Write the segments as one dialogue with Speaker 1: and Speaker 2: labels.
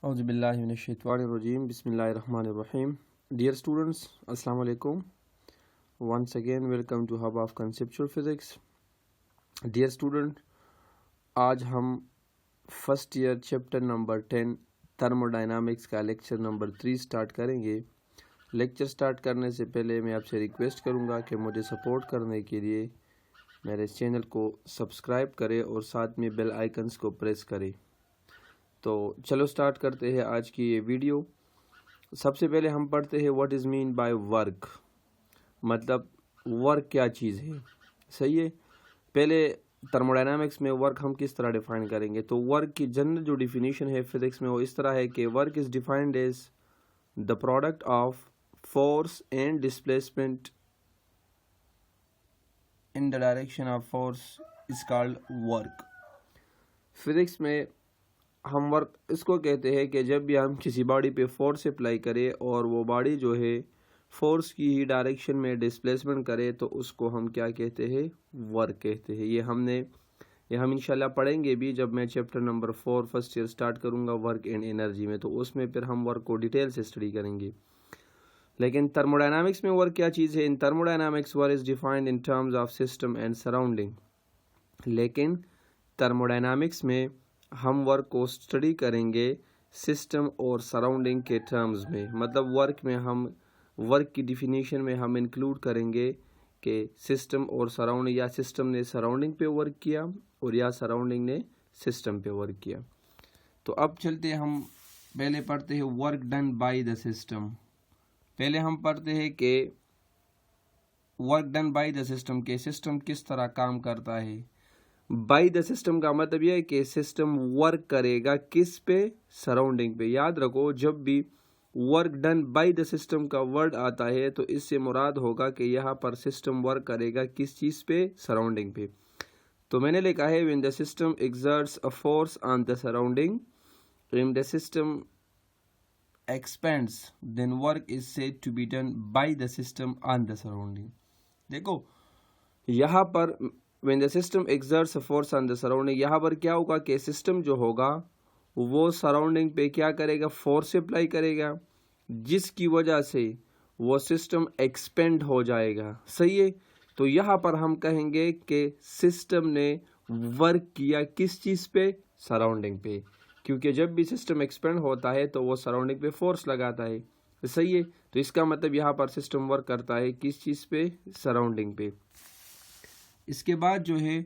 Speaker 1: اعوذ باللہ من الشیطان الرجیم بسم اللہ الرحمن الرحیم. Dear students, السلام علیکم. Once again welcome to Hub of Conceptual Physics. Dear student, آج ہم first year chapter number 10 thermodynamics کا لیکچر نمبر 3 سٹارٹ کریں گے. لیکچر سٹارٹ کرنے سے پہلے میں آپ سے ریکویسٹ کروں گا کہ مجھے سپورٹ کرنے کے لیے میرے چینل کو سبسکرائب کرے اور ساتھ میں بیل آئیکنس کو پریس کرے. تو چلو سٹارٹ کرتے ہیں آج کی یہ ویڈیو. سب سے پہلے ہم پڑھتے ہیں what is mean by work, مطلب ورک کیا چیز ہے. صحیح ہے. پہلے تھرموڈائنامکس میں ورک ہم کس طرح ڈیفائن کریں گے. تو ورک کی جنرل جو ڈیفینیشن ہے فزکس میں وہ اس طرح ہے کہ work is defined as the product of force and displacement in the direction of force is called work. Physics میں ہم ورک اس کو کہتے ہیں کہ جب بھی ہم کسی باڈی پہ فورس اپلائی کرے اور وہ باڈی جو ہے فورس کی ہی ڈائریکشن میں ڈسپلیسمنٹ کرے تو اس کو ہم کیا کہتے ہیں، ورک کہتے ہیں. یہ ہم انشاءاللہ پڑھیں گے بھی جب میں chapter number 4 first year start کروں گا ورک اینڈ انرجی میں، تو اس میں پھر ہم ورک کو ڈیٹیل سے اسٹڈی کریں گے. لیکن تھرموڈائنامکس میں ورک کیا چیز ہے. In thermodynamics work is defined in terms of system and surrounding. لیکن تھرموڈائنامکس میں ہم ورک کو اسٹڈی کریں گے سسٹم اور سراؤنڈنگ کے ٹرمز میں. مطلب ورک کی ڈیفینیشن میں ہم انکلوڈ کریں گے کہ سسٹم اور سراؤنڈنگ، یا سسٹم نے سراؤنڈنگ پہ ورک کیا اور یا سراؤنڈنگ نے سسٹم پہ ورک کیا. تو اب چلتے ہم پہلے پڑھتے ہیں work done by the system. پہلے ہم پڑھتے ہیں کہ work done by the system کے سسٹم کس طرح کام کرتا ہے. بائی دا سسٹم کا مطلب یہ ہے کہ سسٹم ورک کرے گا کس پہ، سراؤنڈنگ پہ. یاد رکھو جب بھی work done by the system کا ورڈ آتا ہے تو اس سے مراد ہوگا کہ یہاں پر سسٹم ورک کرے گا کس چیز پہ، سراؤنڈنگ پہ. تو میں نے لکھا ہے when the system exerts a force on the surrounding, when the system expands, then work is said to be done by the system on the surrounding. دیکھو یہاں پر when the system exerts a force on the surrounding، یہاں پر کیا ہوگا کہ system جو ہوگا وہ surrounding پہ کیا کرے گا، فورس اپلائی کرے گا، جس کی وجہ سے وہ سسٹم ایکسپینڈ ہو جائے گا. صحیح ہے. تو یہاں پر ہم کہیں گے کہ سسٹم نے ورک کیا کس چیز پہ، سراؤنڈنگ پہ. کیونکہ جب بھی سسٹم ایکسپینڈ ہوتا ہے تو وہ سراؤنڈنگ پہ فورس لگاتا ہے. صحیح ہے. تو اس کا مطلب یہاں پر سسٹم ورک کرتا ہے کس چیز پہ، سراؤنڈنگ پہ. اس کے بعد جو ہے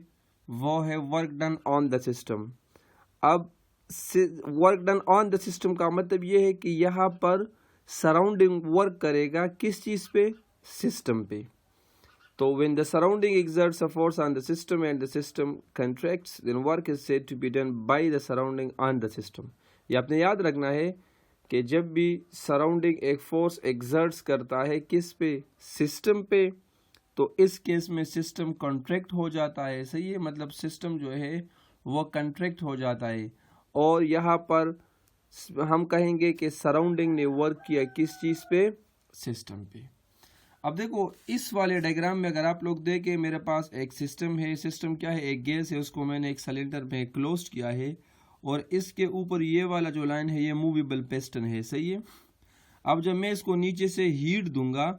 Speaker 1: وہ ہے work done on the system. اب work done on the system کا مطلب یہ ہے کہ یہاں پر سراؤنڈنگ ورک کرے گا کس چیز پہ، سسٹم پہ. تو when the surrounding exerts a force on the system and the system contracts, then work is said to be done by the surrounding on the system. یہ آپ نے یاد رکھنا ہے کہ جب بھی سراؤنڈنگ ایک فورس ایگزرٹس کرتا ہے کس پہ، سسٹم پہ، تو اس کیس میں سسٹم کنٹریکٹ ہو جاتا ہے. صحیح ہے. مطلب سسٹم جو ہے وہ کنٹریکٹ ہو جاتا ہے. اور یہاں پر ہم کہیں گے کہ سراؤنڈنگ نے ورک کیا کس چیز پہ، سسٹم پہ. اب دیکھو اس والے ڈائیگرام میں اگر آپ لوگ دیکھیں میرے پاس ایک سسٹم ہے. سسٹم کیا ہے، ایک گیس ہے، اس کو میں نے ایک سلنڈر میں کلوزڈ کیا ہے اور اس کے اوپر یہ والا جو لائن ہے یہ موویبل پسٹن ہے. صحیح ہے. اب جب میں اس کو نیچے سے ہیٹ دوں گا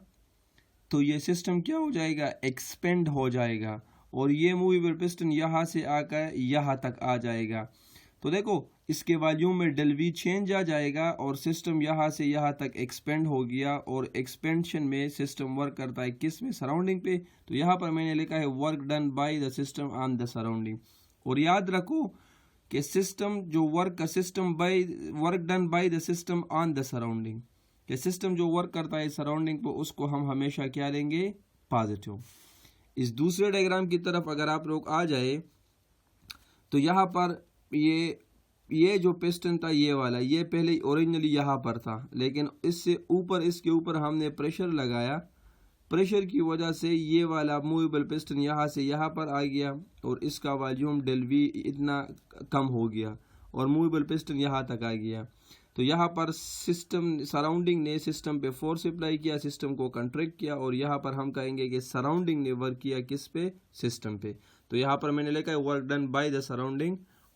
Speaker 1: تو یہ سسٹم کیا ہو جائے گا، ایکسپینڈ ہو جائے گا اور یہ موویبل پسٹن یہاں سے آ کر یہاں تک آ جائے گا. تو دیکھو اس کے والیوم میں ڈیل وی چینج آ جائے گا اور سسٹم یہاں سے یہاں تک ایکسپینڈ ہو گیا اور ایکسپینشن میں سسٹم ورک کرتا ہے کس میں، سراؤنڈنگ پہ. تو یہاں پر میں نے لکھا ہے work done by the system on the surrounding. اور یاد رکھو کہ سسٹم جو work done by the system on the surrounding, کہ سسٹم جو ورک کرتا ہے سراؤنڈنگ پہ اس کو ہم ہمیشہ کیا لیں گے، پازیٹیو. اس دوسرے ڈائیگرام کی طرف اگر آپ لوگ آ جائے تو یہاں پر یہ جو پسٹن تھا یہ والا، یہ پہلے اوریجنلی یہاں پر تھا، لیکن اس کے اوپر ہم نے پریشر لگایا. پریشر کی وجہ سے یہ والا موویبل پسٹن یہاں سے یہاں پر آ گیا اور اس کا والیوم ڈیل وی اتنا کم ہو گیا اور موویبل پسٹن یہاں تک آ گیا. تو یہاں پر سراؤنڈنگ نے سسٹم پہ فورس اپلائی کیا، سسٹم کو کنٹریکٹ کیا اور یہاں پر ہم کہیں گے کہ سراؤنڈنگ نے ورک کیا کس پہ، سسٹم پہ. تو یہاں پر میں نے لکھا ہے work done by the surrounding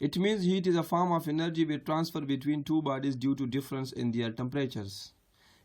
Speaker 1: It means heat is a form of energy which transfer between two bodies due to difference in their temperatures.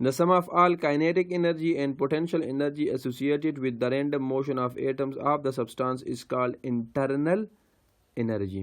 Speaker 1: The sum of all kinetic energy and potential energy associated with the random motion of atoms of the substance is called internal energy.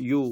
Speaker 1: U,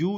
Speaker 1: U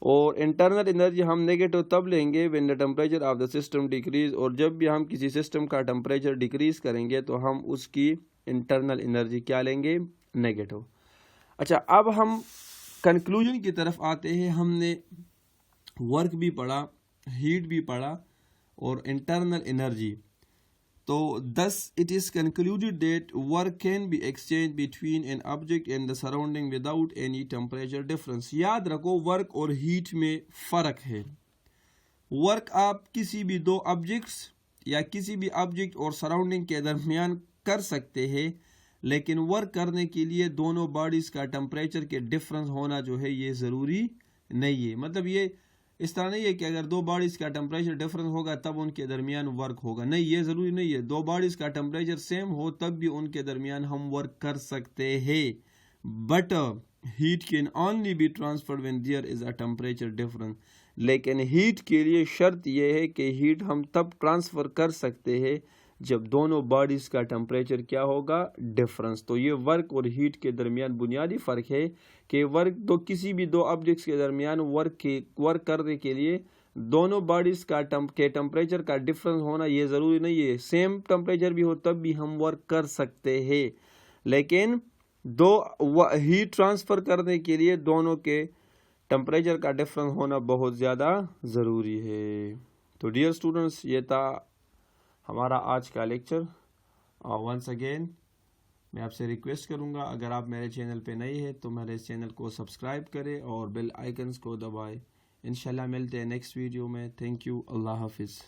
Speaker 1: اور internal energy ہم negative تب لیں گے when the temperature of the system decrease، اور جب بھی ہم کسی سسٹم کا ٹمپریچر ڈیکریز کریں گے تو ہم اس کی انٹرنل انرجی کیا لیں گے؟ نیگیٹو۔ اچھا، اب ہم کنکلوژن کی طرف آتے ہیں۔ ہم نے ورک بھی پڑھا، ہیٹ بھی پڑھا اور انٹرنل انرجی۔ تو thus it is concluded that work can be exchanged between an object and the surrounding without any temperature difference۔ یاد رکھو ورک اور ہیٹ میں فرق ہے۔ ورک آپ کسی بھی دو آبجیکٹس یا کسی بھی آبجیکٹ اور سراؤنڈنگ کے درمیان کر سکتے ہیں، لیکن ورک کرنے کے لیے دونوں باڈیز کا ٹمپریچر کے ڈفرنس ہونا جو ہے یہ ضروری نہیں ہے۔ مطلب یہ اس طرح نہیں ہے کہ اگر دو باڈیز کا ٹمپریچر ڈفرنس ہوگا تب ان کے درمیان ورک ہوگا، نہیں، یہ ضروری نہیں ہے۔ دو باڈیز کا ٹمپریچر سیم ہو تب بھی ان کے درمیان ہم ورک کر سکتے ہیں، but heat can only be transferred when there is a temperature difference. لیکن ہیٹ کے لیے شرط یہ ہے کہ ہیٹ ہم تب ٹرانسفر کر سکتے ہیں جب دونوں باڈیز کا ٹمپریچر کیا ہوگا؟ ڈفرنس۔ تو یہ ورک اور ہیٹ کے درمیان بنیادی فرق ہے کہ کسی بھی دو آبجیکٹس کے درمیان ورک کرنے کے لیے دونوں باڈیز کا ٹمپریچر کا ڈفرنس ہونا یہ ضروری نہیں ہے۔ سیم ٹمپریچر بھی ہو تب بھی ہم ورک کر سکتے ہیں، لیکن ہیٹ ٹرانسفر کرنے کے لیے دونوں کے ٹمپریچر کا ڈفرنس ہونا بہت زیادہ ضروری ہے۔ تو ڈیئر اسٹوڈنٹس، یہ تھا ہمارا آج کا لیکچر۔ ونس اگین میں آپ سے ریکویسٹ کروں گا، اگر آپ میرے چینل پہ نئے ہیں تو میرے چینل کو سبسکرائب کریں اور بیل آئیکنز کو دبائیں۔ انشاءاللہ ملتے ہیں نیکسٹ ویڈیو میں۔ تھینک یو، اللہ حافظ۔